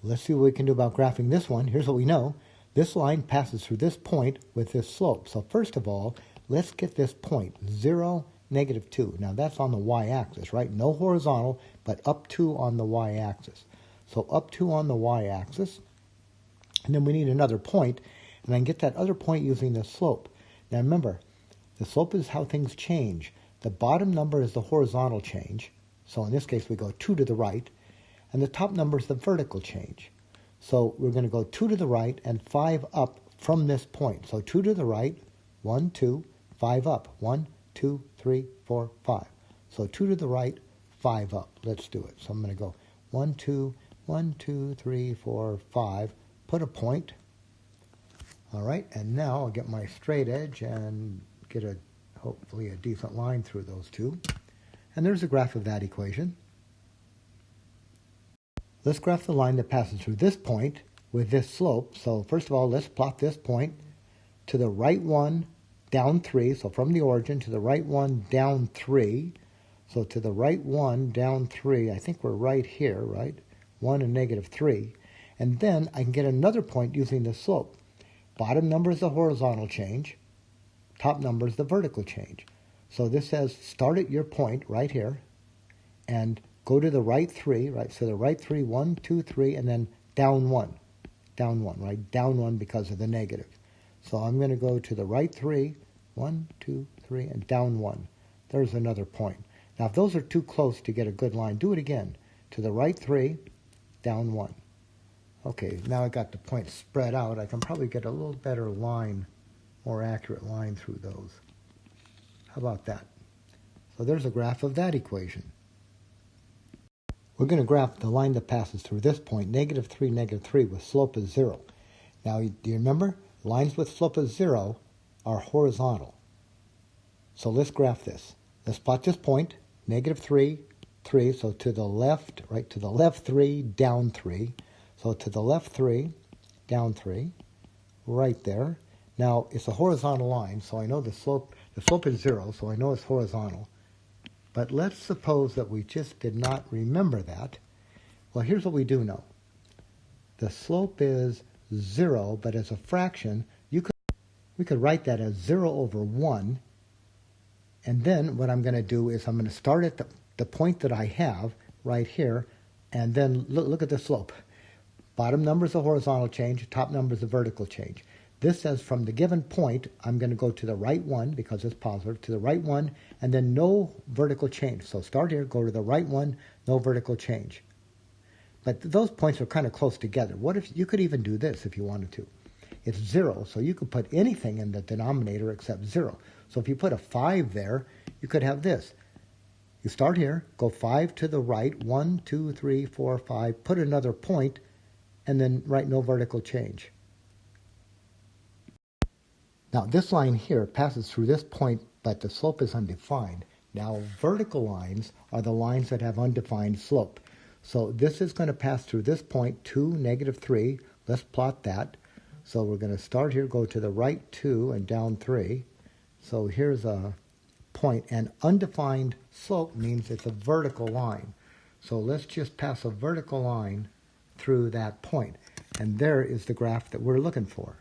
Let's see what we can do about graphing this one. Here's what we know. This line passes through this point with this slope. So first of all, let's get this point, 0, -2. Now that's on the y-axis, right? No horizontal, but up 2 on the y-axis. So up 2 on the y-axis, and then we need another point, and I can get that other point using the slope. Now remember, the slope is how things change. The bottom number is the horizontal change. So in this case, we go 2 to the right, and the top number is the vertical change. So we're going to go 2 to the right and 5 up from this point. So 2 to the right, 1, 2, 5 up. 1, 2, 3, 4, 5. So 2 to the right, 5 up. Let's do it. So I'm going to go 1, 2, 1, 2, 3, 4, 5. Put a point. All right, and now I'll get my straight edge and get hopefully a decent line through those two. And there's a graph of that equation. Let's graph the line that passes through this point with this slope. So first of all, let's plot this point to the right 1, down 3. So from the origin to the right 1, down 3. So to the right 1, down 3. I think we're right here, right? 1 and -3. And then I can get another point using the slope. Bottom number is the horizontal change. Top number is the vertical change. So this says start at your point right here and go to the right 3, right? So the right 3, 1, 2, 3, and then down 1. Down 1, right? Down 1 because of the negative. So I'm going to go to the right 3, 1, 2, 3, and down 1. There's another point. Now, if those are too close to get a good line, do it again. To the right 3, down 1. Okay, now I got the points spread out. I can probably get a little better line, more accurate line through those. How about that? So there's a graph of that equation. We're going to graph the line that passes through this point, -3, -3, with slope of 0. Now, do you remember? Lines with slope of 0 are horizontal. So let's graph this. Let's plot this point, -3, 3, so to the left, right, to the left 3, down 3. So to the left 3, down 3, right there. Now, it's a horizontal line, so I know the slope is 0, so I know it's horizontal. But let's suppose that we just did not remember that. Well, here's what we do know. The slope is 0, but as a fraction, we could write that as 0 over 1. And then what I'm going to do is I'm going to start at the point that I have right here, and then look at the slope. Bottom number is the horizontal change, top number is the vertical change. This says from the given point, I'm going to go to the right 1, because it's positive, to the right 1, and then no vertical change. So start here, go to the right 1, no vertical change. But those points are kind of close together. What if you could even do this if you wanted to? It's 0, so you could put anything in the denominator except 0. So if you put a 5 there, you could have this. You start here, go 5 to the right, 1, 2, 3, 4, 5, put another point, and then write no vertical change. Now, this line here passes through this point, but the slope is undefined. Now, vertical lines are the lines that have undefined slope. So this is going to pass through this point, 2, -3. Let's plot that. So we're going to start here, go to the right 2, and down 3. So here's a point, and undefined slope means it's a vertical line. So let's just pass a vertical line through that point. And there is the graph that we're looking for.